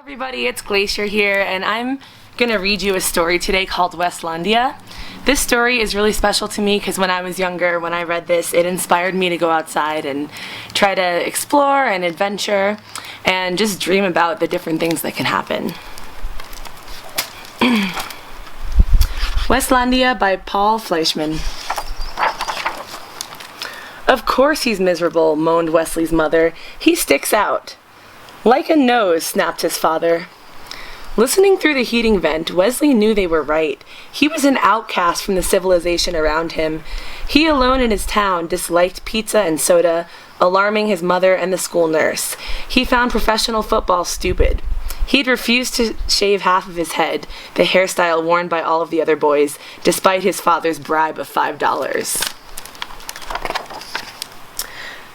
Everybody, it's Glacier here, and I'm going to read you a story today called Westlandia. This story is really special to me because when I was younger, when I read this, it inspired me to go outside and try to explore and adventure and just dream about the different things that can happen. Westlandia by Paul Fleischman. Of course he's miserable, moaned Wesley's mother. He sticks out. Like a nose, snapped his father. Listening through the heating vent, Wesley knew they were right. He was an outcast from the civilization around him. He alone in his town disliked pizza and soda, alarming his mother and the school nurse. He found professional football stupid. He'd refused to shave half of his head, the hairstyle worn by all of the other boys, despite his father's bribe of $5.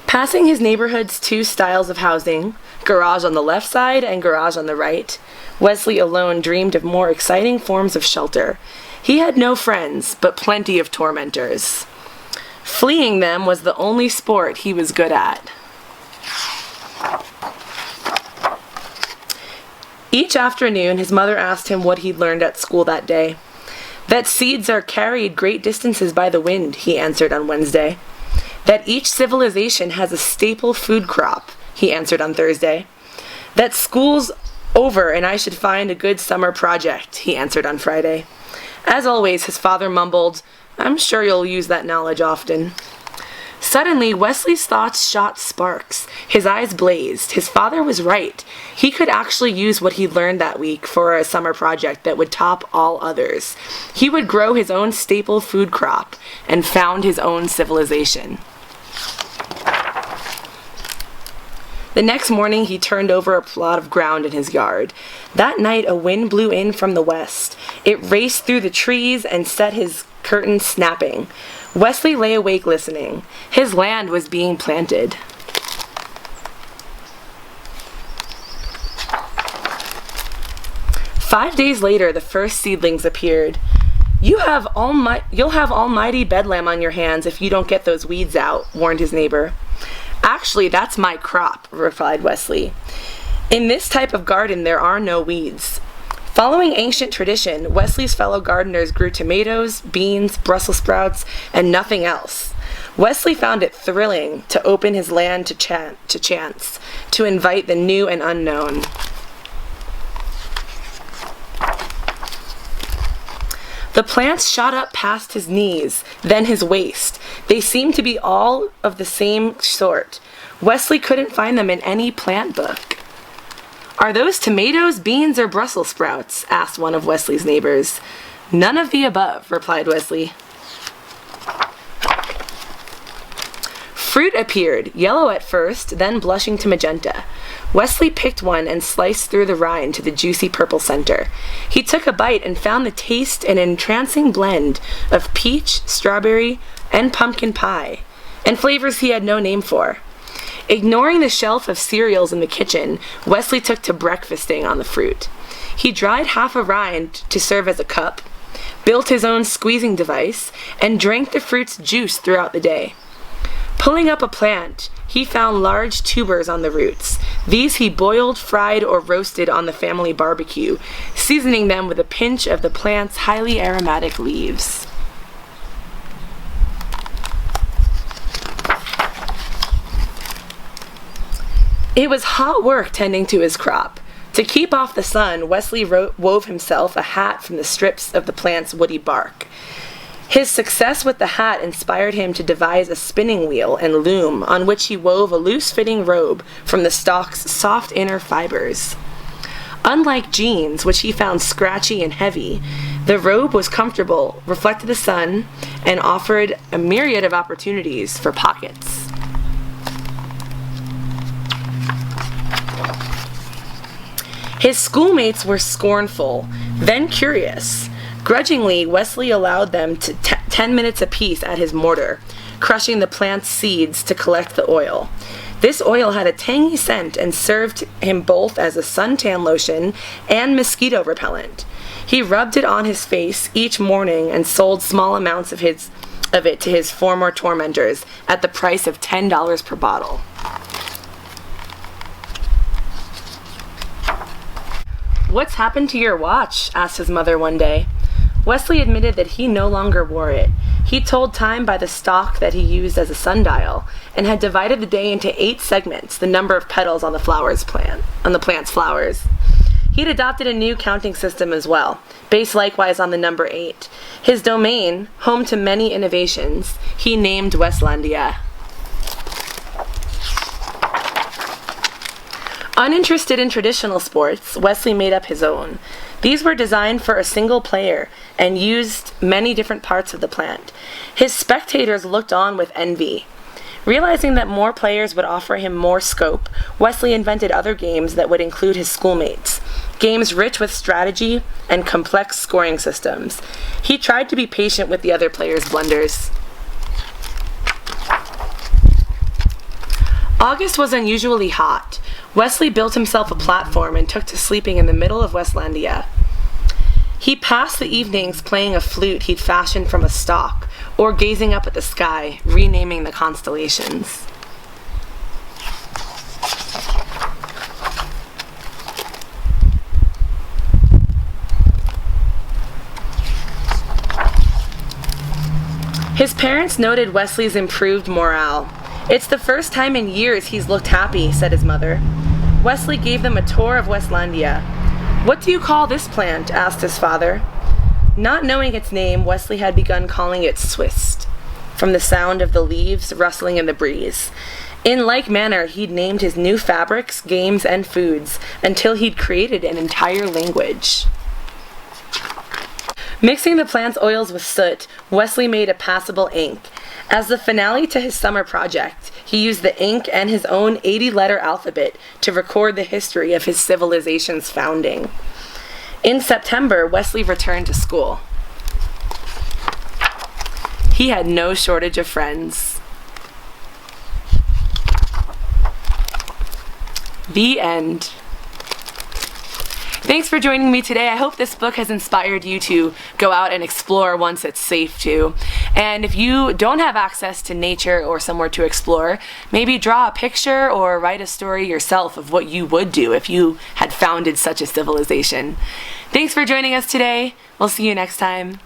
Passing his neighborhood's two styles of housing, garage on the left side and garage on the right, Wesley alone dreamed of more exciting forms of shelter. He had no friends, but plenty of tormentors. Fleeing them was the only sport he was good at. Each afternoon, his mother asked him what he'd learned at school that day. That seeds are carried great distances by the wind, he answered on Wednesday. That each civilization has a staple food crop, he answered on Thursday. That school's over and I should find a good summer project, he answered on Friday. As always, his father mumbled, I'm sure you'll use that knowledge often. Suddenly, Wesley's thoughts shot sparks. His eyes blazed. His father was right. He could actually use what he learned that week for a summer project that would top all others. He would grow his own staple food crop and found his own civilization. The next morning, he turned over a plot of ground in his yard. That night, a wind blew in from the west. It raced through the trees and set his curtains snapping. Wesley lay awake listening. His land was being planted. Five days later, the first seedlings appeared. You'll have almighty bedlam on your hands if you don't get those weeds out, warned his neighbor. Actually, that's my crop, replied Wesley. In this type of garden, there are no weeds. Following ancient tradition, Wesley's fellow gardeners grew tomatoes, beans, Brussels sprouts, and nothing else. Wesley found it thrilling to open his land to chance, to invite the new and unknown. The plants shot up past his knees, then his waist. They seemed to be all of the same sort. Wesley couldn't find them in any plant book. Are those tomatoes, beans, or Brussels sprouts? Asked one of Wesley's neighbors. None of the above, replied Wesley. Fruit appeared, yellow at first, then blushing to magenta. Wesley picked one and sliced through the rind to the juicy purple center. He took a bite and found the taste an entrancing blend of peach, strawberry, and pumpkin pie, and flavors he had no name for. Ignoring the shelf of cereals in the kitchen, Wesley took to breakfasting on the fruit. He dried half a rind to serve as a cup, built his own squeezing device, and drank the fruit's juice throughout the day. Pulling up a plant, he found large tubers on the roots. These he boiled, fried, or roasted on the family barbecue, seasoning them with a pinch of the plant's highly aromatic leaves. It was hot work tending to his crop. To keep off the sun, Wesley wove himself a hat from the strips of the plant's woody bark. His success with the hat inspired him to devise a spinning wheel and loom on which he wove a loose-fitting robe from the stalk's soft inner fibers. Unlike jeans, which he found scratchy and heavy, the robe was comfortable, reflected the sun, and offered a myriad of opportunities for pockets. His schoolmates were scornful, then curious. Grudgingly, Wesley allowed them 10 minutes apiece at his mortar, crushing the plant's seeds to collect the oil. This oil had a tangy scent and served him both as a suntan lotion and mosquito repellent. He rubbed it on his face each morning and sold small amounts of it to his former tormentors at the price of $10 per bottle. "What's happened to your watch?" asked his mother one day. Wesley admitted that he no longer wore it. He told time by the stalk that he used as a sundial, and had divided the day into 8 segments, the number of petals on the plant's flowers. He'd adopted a new counting system as well, based likewise on the number 8. His domain, home to many innovations, he named Westlandia. Uninterested in traditional sports, Wesley made up his own. These were designed for a single player and used many different parts of the plant. His spectators looked on with envy. Realizing that more players would offer him more scope, Wesley invented other games that would include his schoolmates, games rich with strategy and complex scoring systems. He tried to be patient with the other players' blunders. August was unusually hot. Wesley built himself a platform and took to sleeping in the middle of Westlandia. He passed the evenings playing a flute he'd fashioned from a stalk, or gazing up at the sky, renaming the constellations. His parents noted Wesley's improved morale. "It's the first time in years he's looked happy," said his mother. Wesley gave them a tour of Westlandia. "What do you call this plant?" asked his father. Not knowing its name, Wesley had begun calling it Swist, from the sound of the leaves rustling in the breeze. In like manner, he'd named his new fabrics, games, and foods, until he'd created an entire language. Mixing the plant's oils with soot, Wesley made a passable ink. As the finale to his summer project, he used the ink and his own 80-letter alphabet to record the history of his civilization's founding. In September, Wesley returned to school. He had no shortage of friends. The end. Thanks for joining me today. I hope this book has inspired you to go out and explore once it's safe to. And if you don't have access to nature or somewhere to explore, maybe draw a picture or write a story yourself of what you would do if you had founded such a civilization. Thanks for joining us today. We'll see you next time.